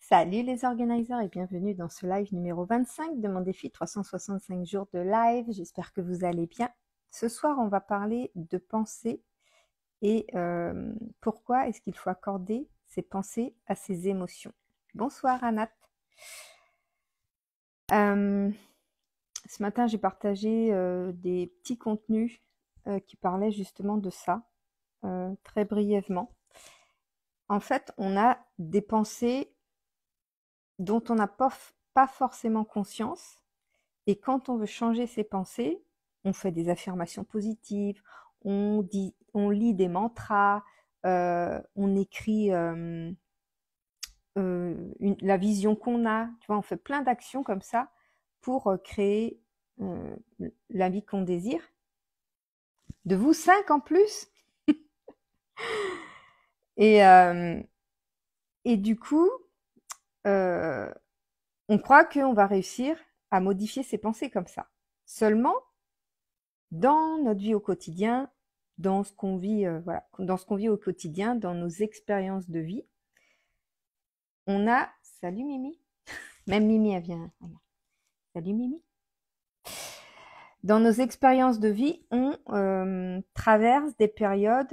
Salut les organiseurs et bienvenue dans ce live numéro 25 de mon défi 365 jours de live. J'espère que vous allez bien. Ce soir, on va parler de pensée et pourquoi est-ce qu'il faut accorder ses pensées à ses émotions. Bonsoir Anat. Ce matin, j'ai partagé des petits contenus qui parlaient justement de ça, très brièvement. En fait, on a des pensées dont on n'a pas forcément conscience. Et quand on veut changer ses pensées, on fait des affirmations positives, on lit des mantras, on écrit la vision qu'on a. Tu vois, on fait plein d'actions comme ça pour créer la vie qu'on désire. De vous 5 en plus. Et du coup, on croit qu'on va réussir à modifier ses pensées comme ça. Seulement, dans notre vie au quotidien, dans ce qu'on vit, voilà, dans ce qu'on vit au quotidien, dans nos expériences de vie, on a, salut Mimi, même Mimi elle vient, regarde. Salut Mimi. Dans nos expériences de vie, on traverse des périodes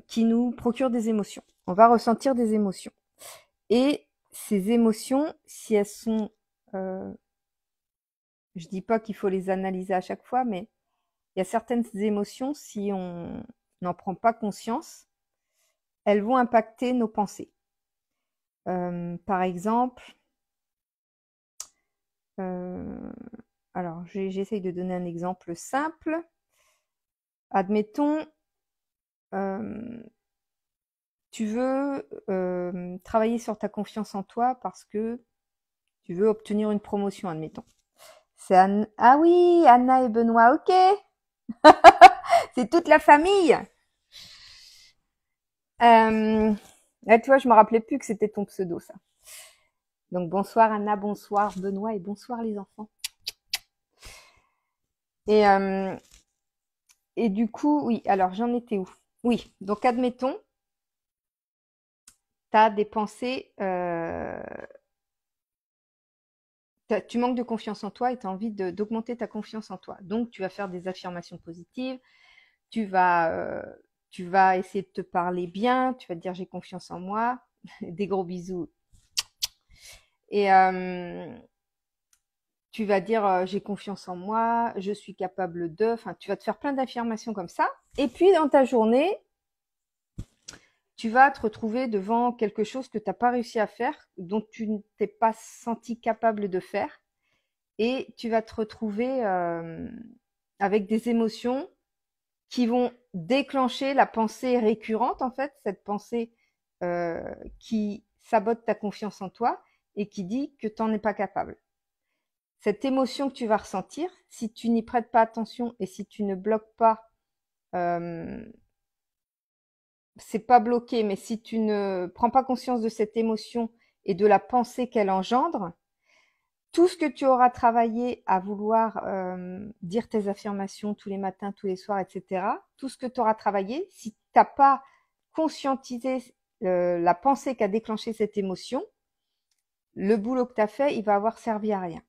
qui nous procurent des émotions. On va ressentir des émotions. Et ces émotions, si elles sont, je dis pas qu'il faut les analyser à chaque fois, mais il y a certaines émotions, si on n'en prend pas conscience, elles vont impacter nos pensées. Par exemple, alors j'essaye de donner un exemple simple. Admettons, tu veux travailler sur ta confiance en toi parce que tu veux obtenir une promotion, admettons. C'est Anne... Ah oui, Anna et Benoît, ok. C'est toute la famille. Là, tu vois, je me rappelais plus que c'était ton pseudo, ça. Donc bonsoir Anna, bonsoir Benoît et bonsoir les enfants. Et du coup, oui, alors j'en étais où? Oui, donc admettons, tu as des pensées, tu manques de confiance en toi et tu as envie d'augmenter ta confiance en toi. Donc tu vas faire des affirmations positives, tu vas, tu vas essayer de te parler bien, tu vas te dire j'ai confiance en moi, des gros bisous. Et tu vas dire j'ai confiance en moi, je suis capable de, enfin tu vas te faire plein d'affirmations comme ça. Et puis dans ta journée, tu vas te retrouver devant quelque chose que tu n'as pas réussi à faire, dont tu ne t'es pas senti capable de faire, et tu vas te retrouver avec des émotions qui vont déclencher la pensée récurrente, en fait, cette pensée qui sabote ta confiance en toi et qui dit que tu n'en es pas capable. Cette émotion que tu vas ressentir, si tu n'y prêtes pas attention et si tu ne bloques pas, c'est pas bloqué, mais si tu ne prends pas conscience de cette émotion et de la pensée qu'elle engendre, tout ce que tu auras travaillé à vouloir dire tes affirmations tous les matins, tous les soirs, etc., tout ce que tu auras travaillé, si tu n'as pas conscientisé la pensée qui a déclenché cette émotion, le boulot que tu as fait, il va avoir servi à rien.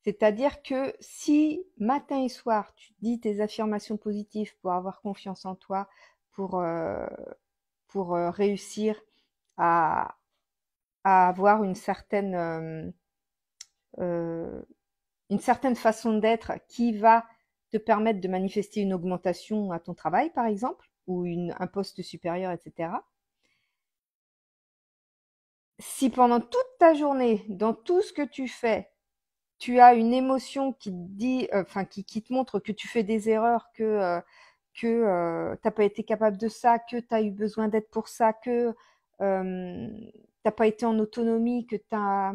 C'est-à-dire que si matin et soir, tu dis tes affirmations positives pour avoir confiance en toi, pour réussir à, avoir une certaine façon d'être qui va te permettre de manifester une augmentation à ton travail, par exemple, ou un poste supérieur, etc. Si pendant toute ta journée, dans tout ce que tu fais, tu as une émotion qui te dit, qui te montre que tu fais des erreurs, que t'as pas été capable de ça, que tu as eu besoin d'aide pour ça, que t'as pas été en autonomie, que t'as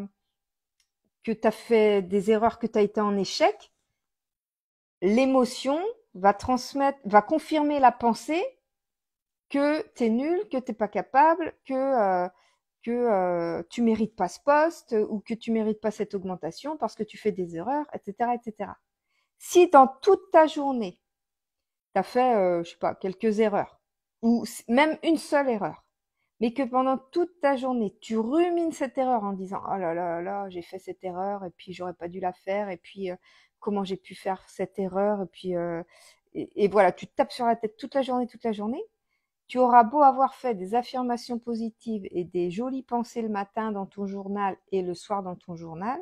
fait des erreurs, que tu as été en échec, l'émotion va confirmer la pensée que tu es nul, que t'es pas capable, que tu mérites pas ce poste ou que tu mérites pas cette augmentation parce que tu fais des erreurs, etc., etc. Si dans toute ta journée, tu as fait, je sais pas, quelques erreurs ou même une seule erreur, mais que pendant toute ta journée, tu rumines cette erreur en disant oh là là là, j'ai fait cette erreur et puis j'aurais pas dû la faire et puis comment j'ai pu faire cette erreur et puis et voilà, tu te tapes sur la tête toute la journée. Tu auras beau avoir fait des affirmations positives et des jolies pensées le matin dans ton journal et le soir dans ton journal,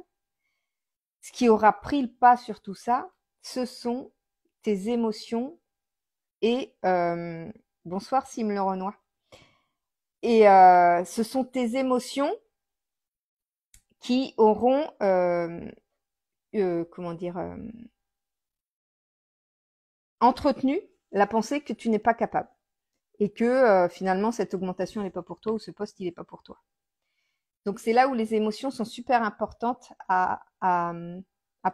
ce qui aura pris le pas sur tout ça, ce sont tes émotions et bonsoir Sim le Renoir. Et ce sont tes émotions qui auront comment dire entretenu la pensée que tu n'es pas capable et que finalement cette augmentation n'est pas pour toi ou ce poste il n'est pas pour toi. Donc c'est là où les émotions sont super importantes à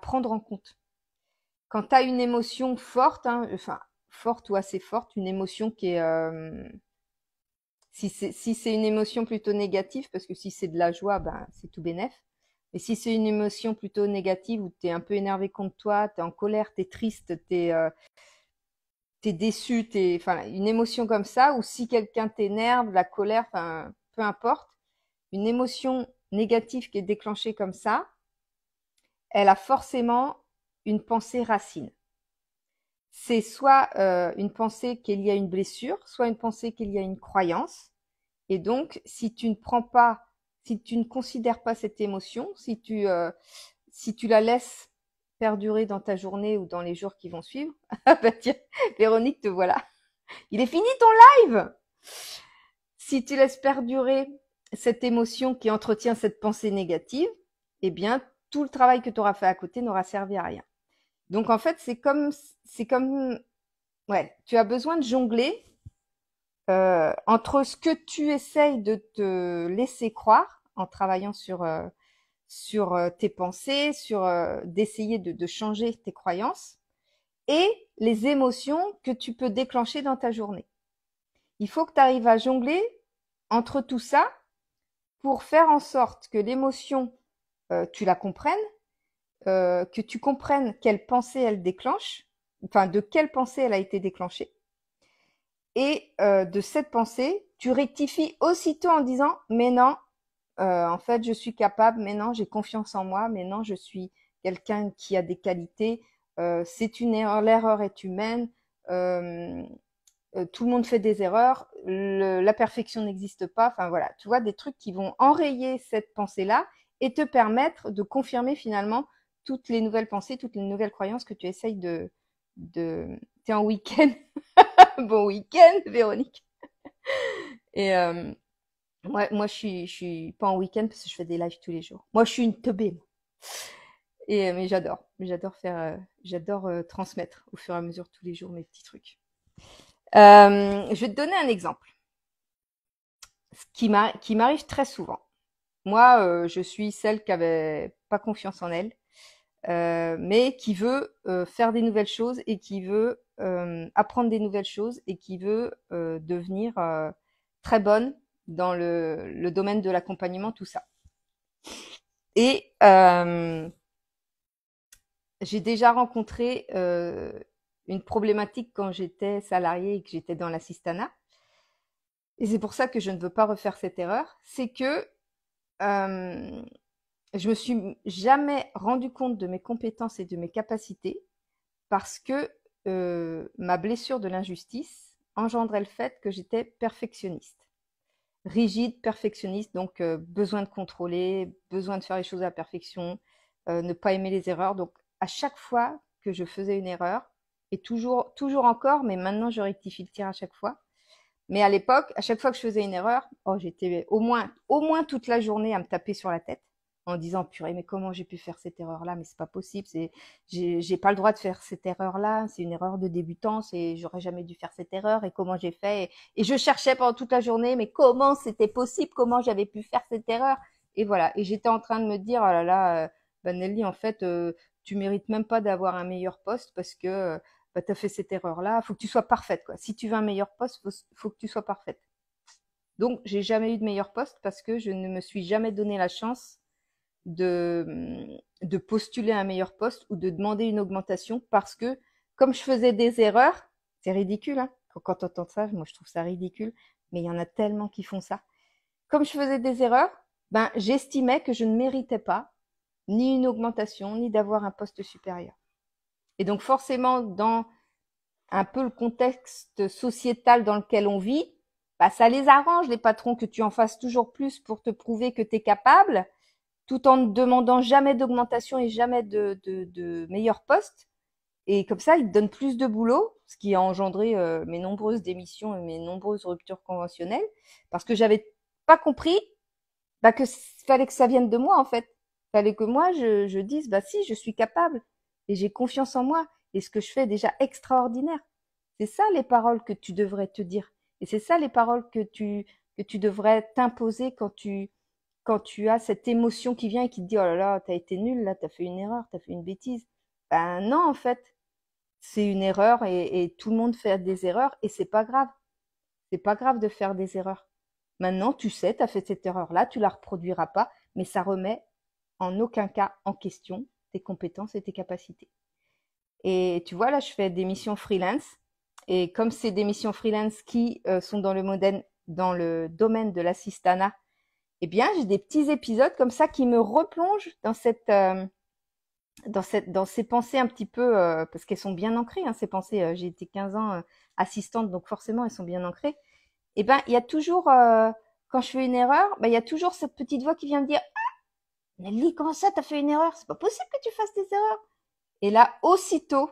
prendre en compte. Quand tu as une émotion forte, hein, enfin forte ou assez forte, une émotion qui est si c'est une émotion plutôt négative, parce que si c'est de la joie, ben c'est tout bénef. Et si c'est une émotion plutôt négative où tu es un peu énervé contre toi, tu es en colère, tu es triste, tu es déçu, enfin une émotion comme ça, ou si quelqu'un t'énerve, la colère, enfin peu importe, une émotion négative qui est déclenchée comme ça, elle a forcément une pensée racine. C'est soit une pensée qu'il y a une blessure, soit une pensée qu'il y a une croyance. Et donc, si tu ne considères pas cette émotion, si tu la laisses perdurer dans ta journée ou dans les jours qui vont suivre, ah bah tiens, Véronique, te voilà. Il est fini ton live! Si tu laisses perdurer cette émotion qui entretient cette pensée négative, eh bien, tout le travail que tu auras fait à côté n'aura servi à rien. Donc, en fait, c'est comme, ouais, tu as besoin de jongler entre ce que tu essayes de te laisser croire en travaillant sur tes pensées, d'essayer de changer tes croyances et les émotions que tu peux déclencher dans ta journée. Il faut que tu arrives à jongler entre tout ça pour faire en sorte que l'émotion, tu la comprennes, que tu comprennes quelle pensée elle déclenche, enfin de quelle pensée elle a été déclenchée. Et de cette pensée, tu rectifies aussitôt en disant mais non, en fait je suis capable, mais non j'ai confiance en moi, mais non je suis quelqu'un qui a des qualités, c'est une erreur, l'erreur est humaine, tout le monde fait des erreurs, la perfection n'existe pas, enfin voilà, tu vois des trucs qui vont enrayer cette pensée-là et te permettre de confirmer finalement toutes les nouvelles pensées, toutes les nouvelles croyances que tu essayes T'es en week-end. Bon week-end, Véronique. Et moi, je suis pas en week-end parce que je fais des lives tous les jours. Moi, je suis une teubée. Moi. Et mais j'adore transmettre au fur et à mesure tous les jours mes petits trucs. Je vais te donner un exemple, ce qui m'arrive très souvent. Moi, je suis celle qui avait pas confiance en elle, mais qui veut faire des nouvelles choses et qui veut apprendre des nouvelles choses et qui veut devenir très bonne dans le domaine de l'accompagnement, tout ça. Et j'ai déjà rencontré une problématique quand j'étais salariée et que j'étais dans l'assistanat. Et c'est pour ça que je ne veux pas refaire cette erreur. C'est que je me suis jamais rendu compte de mes compétences et de mes capacités parce que ma blessure de l'injustice engendrait le fait que j'étais perfectionniste. Rigide, perfectionniste, donc besoin de contrôler, besoin de faire les choses à la perfection, ne pas aimer les erreurs. Donc à chaque fois que je faisais une erreur, et toujours encore, mais maintenant je rectifie le tir à chaque fois. Mais à l'époque, à chaque fois que je faisais une erreur, oh, j'étais au moins toute la journée à me taper sur la tête en disant purée, mais comment j'ai pu faire cette erreur-là? Mais c'est pas possible, j'ai pas le droit de faire cette erreur-là, c'est une erreur de débutant, j'aurais jamais dû faire cette erreur et comment j'ai fait? Et je cherchais pendant toute la journée, mais comment c'était possible? Comment j'avais pu faire cette erreur? Et voilà. Et j'étais en train de me dire, oh là là, Nelly, en fait, tu mérites même pas d'avoir un meilleur poste parce que bah, tu as fait cette erreur-là, faut que tu sois parfaite, quoi. Si tu veux un meilleur poste, faut que tu sois parfaite. Donc, j'ai jamais eu de meilleur poste parce que je ne me suis jamais donné la chance de postuler à un meilleur poste ou de demander une augmentation parce que, comme je faisais des erreurs, c'est ridicule, hein. Quand on entend ça, moi, je trouve ça ridicule, mais il y en a tellement qui font ça. comme je faisais des erreurs, ben, j'estimais que je ne méritais pas ni une augmentation, ni d'avoir un poste supérieur. Et donc forcément, dans un peu le contexte sociétal dans lequel on vit, bah, ça les arrange, les patrons, que tu en fasses toujours plus pour te prouver que tu es capable, tout en ne demandant jamais d'augmentation et jamais de meilleur poste. Et comme ça, ils te donnent plus de boulot, ce qui a engendré mes nombreuses démissions et mes nombreuses ruptures conventionnelles, parce que j'avais pas compris bah, que fallait que ça vienne de moi en fait. Fallait que moi je dise bah si, je suis capable et j'ai confiance en moi et ce que je fais est déjà extraordinaire. C'est ça les paroles que tu devrais te dire et c'est ça les paroles que tu devrais t'imposer quand tu as cette émotion qui vient et qui te dit oh là là, t'as été nul là, t'as fait une erreur, t'as fait une bêtise. Ben non en fait, c'est une erreur et tout le monde fait des erreurs et c'est pas grave. C'est pas grave de faire des erreurs. Maintenant, tu sais, tu as fait cette erreur-là, tu la reproduiras pas, mais ça remet en aucun cas en question tes compétences et tes capacités. Et tu vois, là, je fais des missions freelance. Et comme c'est des missions freelance qui sont dans le domaine de l'assistanat, eh bien, j'ai des petits épisodes comme ça qui me replongent dans ces pensées un petit peu, parce qu'elles sont bien ancrées, hein, ces pensées. J'ai été 15 ans assistante, donc forcément, elles sont bien ancrées. Et ben, il y a toujours, quand je fais une erreur, ben, il y a toujours cette petite voix qui vient me dire, Nelly, comment ça, t'as fait une erreur? C'est pas possible que tu fasses des erreurs. Et là, aussitôt,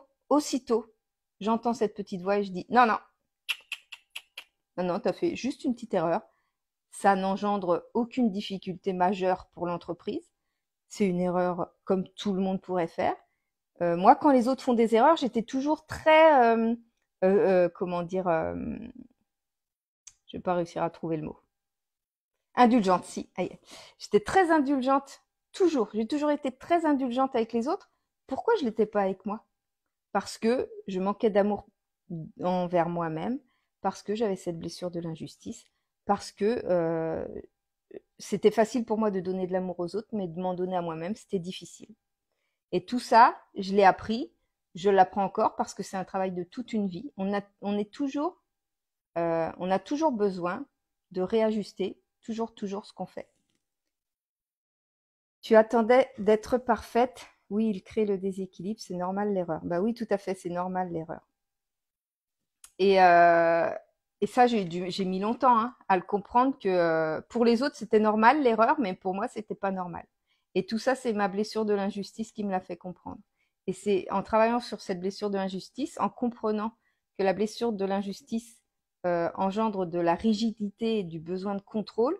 j'entends cette petite voix et je dis, non, non, non, non, t'as fait juste une petite erreur. Ça n'engendre aucune difficulté majeure pour l'entreprise. C'est une erreur comme tout le monde pourrait faire. Moi, quand les autres font des erreurs, j'étais toujours très, comment dire, je vais pas réussir à trouver le mot. Indulgente, si. Aïe. J'étais très indulgente, toujours. J'ai toujours été très indulgente avec les autres. Pourquoi je l'étais pas avec moi? Parce que je manquais d'amour envers moi-même, parce que j'avais cette blessure de l'injustice, parce que c'était facile pour moi de donner de l'amour aux autres, mais de m'en donner à moi-même, c'était difficile. Et tout ça, je l'ai appris, je l'apprends encore parce que c'est un travail de toute une vie. On a toujours besoin de réajuster toujours ce qu'on fait. Tu attendais d'être parfaite. Oui, il crée le déséquilibre, c'est normal l'erreur. Bah oui, tout à fait, c'est normal l'erreur. Et, euh, et ça, j'ai mis longtemps hein, à le comprendre que pour les autres, c'était normal l'erreur, mais pour moi, c'était pas normal. Et tout ça, c'est ma blessure de l'injustice qui me l'a fait comprendre. Et c'est en travaillant sur cette blessure de l'injustice, en comprenant que la blessure de l'injustice engendre de la rigidité et du besoin de contrôle,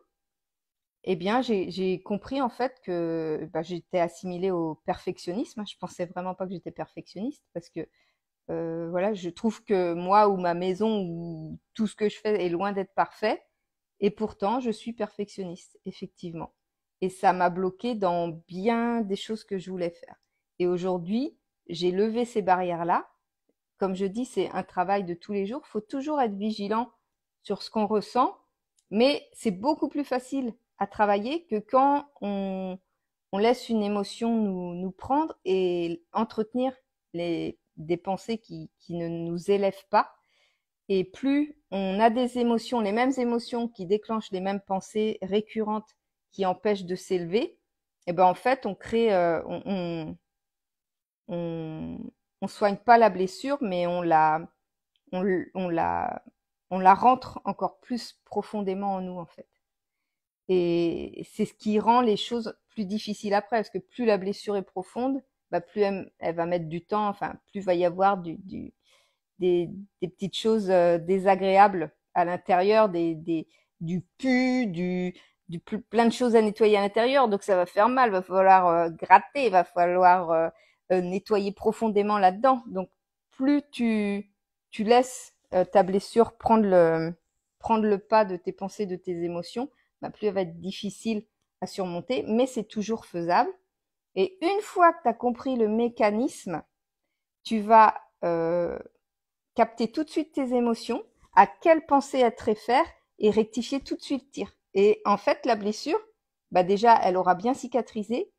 eh bien, j'ai compris en fait que bah, j'étais assimilée au perfectionnisme. Je pensais vraiment pas que j'étais perfectionniste parce que voilà, je trouve que moi ou ma maison ou tout ce que je fais est loin d'être parfait. Et pourtant, je suis perfectionniste, effectivement. Et ça m'a bloqué dans bien des choses que je voulais faire. Et aujourd'hui, j'ai levé ces barrières-là. Comme je dis, c'est un travail de tous les jours. Il faut toujours être vigilant sur ce qu'on ressent, mais c'est beaucoup plus facile à travailler que quand on laisse une émotion nous prendre et entretenir des pensées qui ne nous élèvent pas. Et plus on a des émotions, les mêmes émotions qui déclenchent les mêmes pensées récurrentes qui empêchent de s'élever, et ben en fait on crée, on, on soigne pas la blessure, mais on, on la, on la rentre encore plus profondément en nous en fait. Et c'est ce qui rend les choses plus difficiles après, parce que plus la blessure est profonde, bah plus elle va mettre du temps, enfin plus va y avoir des petites choses désagréables à l'intérieur, du pu, plein de choses à nettoyer à l'intérieur, donc ça va faire mal, va falloir gratter, va falloir nettoyer profondément là-dedans. Donc plus tu laisses ta blessure prendre le pas de tes pensées, de tes émotions, bah, plus elle va être difficile à surmonter, mais c'est toujours faisable. Et une fois que tu as compris le mécanisme, tu vas capter tout de suite tes émotions, à quelle pensée elle te réfère et rectifier tout de suite le tir. Et en fait, la blessure, bah déjà, elle aura bien cicatrisé.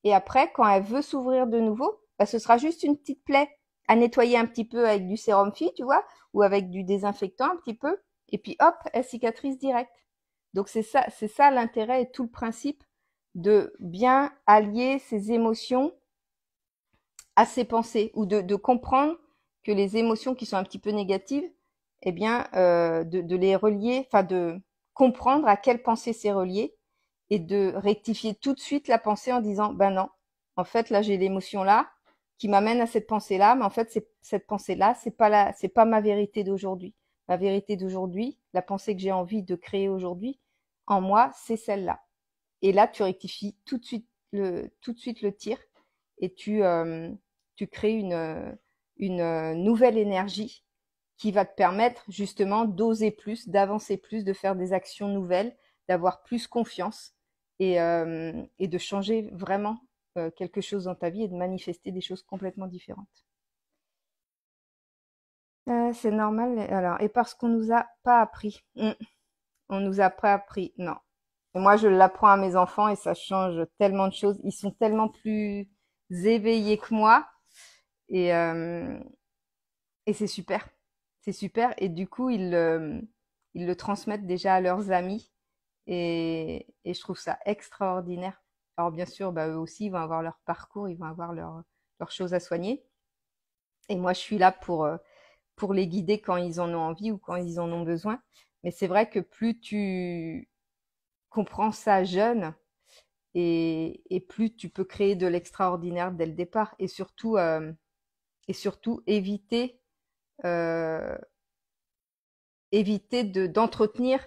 Et après, quand elle veut s'ouvrir de nouveau, bah ce sera juste une petite plaie à nettoyer un petit peu avec du sérum phi, tu vois, ou avec du désinfectant un petit peu. Et puis hop, elle cicatrise direct. Donc c'est ça l'intérêt et tout le principe de bien allier ses émotions à ses pensées ou de comprendre que les émotions qui sont un petit peu négatives, eh bien, de les relier, enfin de comprendre à quelle pensée c'est relié et de rectifier tout de suite la pensée en disant, ben non, en fait là j'ai l'émotion là qui m'amène à cette pensée là, mais en fait cette pensée là, c'est pas ma vérité d'aujourd'hui. Ma vérité d'aujourd'hui, la pensée que j'ai envie de créer aujourd'hui en moi, c'est celle-là. Et là, tu rectifies tout de suite le tir et tu crées une nouvelle énergie qui va te permettre justement d'oser plus, d'avancer plus, de faire des actions nouvelles, d'avoir plus confiance et de changer vraiment quelque chose dans ta vie et de manifester des choses complètement différentes. C'est normal. Alors, et parce qu'on nous a pas appris. On nous a pas appris. Non. Et moi, je l'apprends à mes enfants et ça change tellement de choses. Ils sont tellement plus éveillés que moi et, euh, et c'est super. C'est super. Et du coup, ils le transmettent déjà à leurs amis et je trouve ça extraordinaire. Alors bien sûr, bah, eux aussi, ils vont avoir leur parcours, ils vont avoir leurs choses à soigner. Et moi, je suis là pour les guider quand ils en ont envie ou quand ils en ont besoin. Mais c'est vrai que plus tu comprends ça jeune, et plus tu peux créer de l'extraordinaire dès le départ et surtout euh, éviter d'entretenir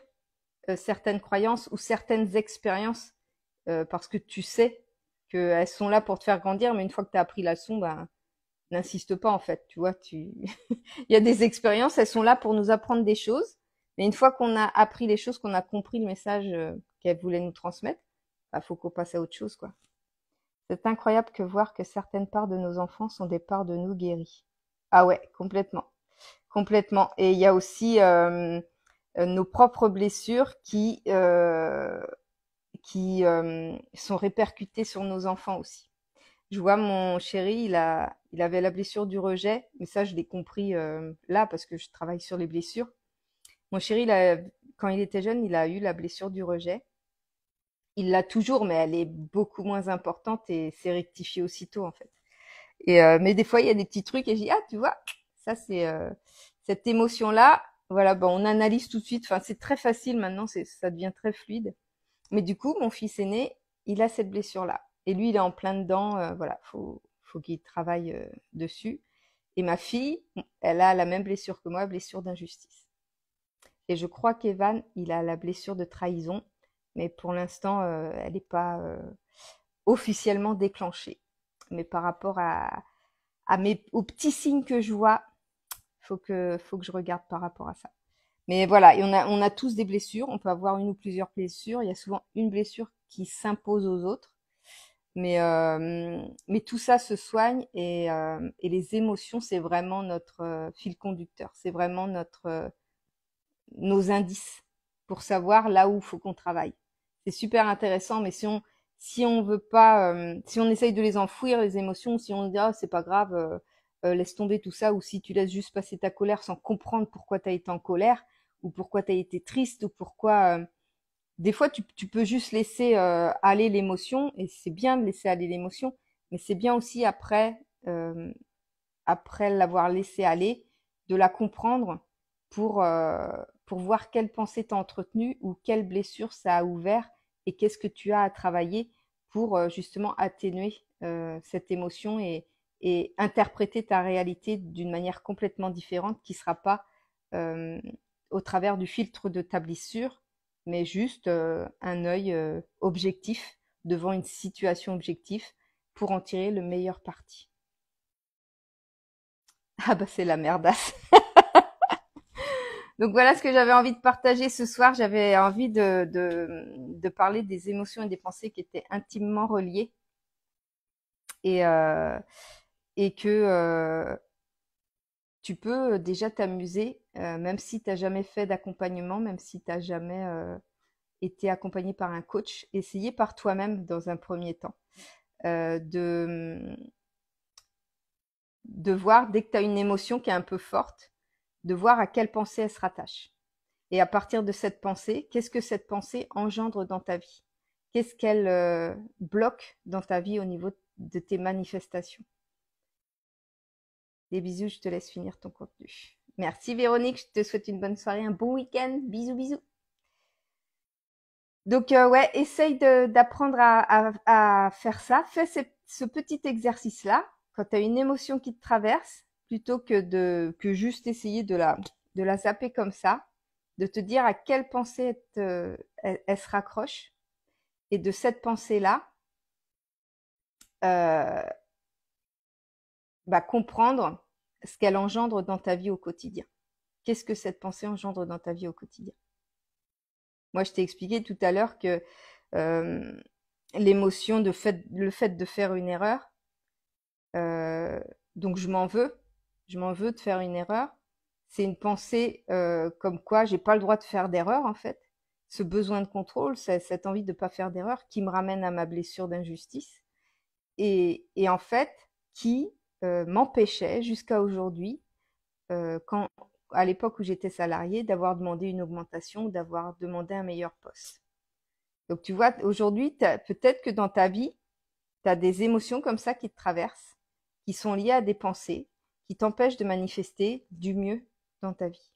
certaines croyances ou certaines expériences parce que tu sais qu'elles sont là pour te faire grandir, mais une fois que tu as appris la leçon, ben, n'insiste pas en fait, tu vois, il y a des expériences, elles sont là pour nous apprendre des choses, mais une fois qu'on a appris les choses, qu'on a compris le message qu'elles voulaient nous transmettre, bah, faut qu'on passe à autre chose, quoi. C'est incroyable que voir que certaines parts de nos enfants sont des parts de nous guéris. Ah ouais, complètement. Complètement. Et il y a aussi nos propres blessures qui sont répercutées sur nos enfants aussi. Je vois mon chéri, il avait la blessure du rejet, mais ça je l'ai compris là parce que je travaille sur les blessures. Mon chéri, quand il était jeune, il a eu la blessure du rejet. Il l'a toujours, mais elle est beaucoup moins importante et c'est rectifié aussitôt en fait. Mais des fois, il y a des petits trucs et je dis, ah, tu vois, ça c'est cette émotion-là. Voilà, bon, on analyse tout de suite. Enfin, c'est très facile maintenant, ça devient très fluide. Mais du coup, mon fils aîné, il a cette blessure-là. Et lui, il est en plein dedans. Voilà, faut qu'il travaille dessus. Et ma fille, elle a la même blessure que moi, blessure d'injustice. Et je crois qu'Evan, il a la blessure de trahison, mais pour l'instant, elle n'est pas officiellement déclenchée. Mais par rapport aux petits signes que je vois, faut que je regarde par rapport à ça. Mais voilà, et on a tous des blessures. On peut avoir une ou plusieurs blessures. Il y a souvent une blessure qui s'impose aux autres. Mais tout ça se soigne et les émotions, c'est vraiment notre fil conducteur. C'est vraiment nos indices pour savoir là où il faut qu'on travaille. C'est super intéressant, mais si on veut pas, si on essaye de les enfouir, les émotions, si on dit ah c'est pas grave, laisse tomber tout ça, ou si tu laisses juste passer ta colère sans comprendre pourquoi tu as été en colère, ou pourquoi tu as été triste, ou pourquoi des fois tu peux juste laisser aller l'émotion, et c'est bien de laisser aller l'émotion, mais c'est bien aussi euh, après l'avoir laissé aller, de la comprendre pour, euh, pour voir quelle pensée t'as entretenue ou quelle blessure ça a ouvert et qu'est-ce que tu as à travailler pour justement atténuer cette émotion et interpréter ta réalité d'une manière complètement différente qui ne sera pas euh, au travers du filtre de ta blessure, mais juste un œil objectif devant une situation objective pour en tirer le meilleur parti. Ah bah c'est la merdasse. Donc voilà ce que j'avais envie de partager ce soir. J'avais envie de parler des émotions et des pensées qui étaient intimement reliées et, euh, et que tu peux déjà t'amuser, même si tu n'as jamais fait d'accompagnement, même si tu n'as jamais été accompagné par un coach, essayer par toi-même dans un premier temps. Euh, de, de voir dès que tu as une émotion qui est un peu forte, de voir à quelle pensée elle se rattache. Et à partir de cette pensée, qu'est-ce que cette pensée engendre dans ta vie? Qu'est-ce qu'elle bloque dans ta vie au niveau de tes manifestations? Des bisous, je te laisse finir ton contenu. Merci Véronique, je te souhaite une bonne soirée, un bon week-end. Bisous, bisous. Donc ouais, essaye d'apprendre à faire ça. Fais ce petit exercice-là quand tu as une émotion qui te traverse, plutôt que juste essayer de la zapper comme ça, de te dire à quelle pensée elle se raccroche. Et de cette pensée-là, comprendre ce qu'elle engendre dans ta vie au quotidien. Qu'est-ce que cette pensée engendre dans ta vie au quotidien? Moi, je t'ai expliqué tout à l'heure que l'émotion, le fait de faire une erreur, donc je m'en veux de faire une erreur. C'est une pensée comme quoi j'ai pas le droit de faire d'erreur en fait. Ce besoin de contrôle, cette envie de pas faire d'erreur qui me ramène à ma blessure d'injustice et en fait qui m'empêchait jusqu'à aujourd'hui, quand à l'époque où j'étais salariée, d'avoir demandé une augmentation ou d'avoir demandé un meilleur poste. Donc tu vois, aujourd'hui, peut-être que dans ta vie, tu as des émotions comme ça qui te traversent, qui sont liées à des pensées, qui t'empêchent de manifester du mieux dans ta vie.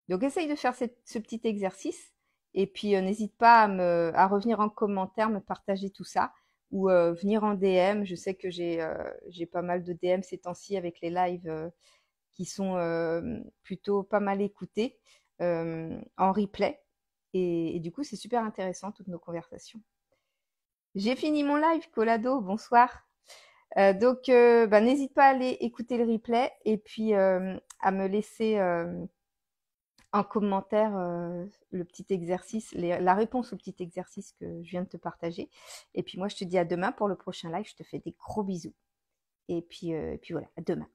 Donc essaye de faire ce petit exercice et puis n'hésite pas à revenir en commentaire, me partager tout ça ou venir en DM. Je sais que j'ai pas mal de DM ces temps-ci avec les lives qui sont plutôt pas mal écoutés en replay. Et du coup, c'est super intéressant, toutes nos conversations. J'ai fini mon live, Colado, bonsoir. Donc, n'hésite pas à aller écouter le replay et puis à me laisser en commentaire le petit exercice, la réponse au petit exercice que je viens de te partager. Et puis moi, je te dis à demain pour le prochain live. Je te fais des gros bisous. Et puis voilà, à demain.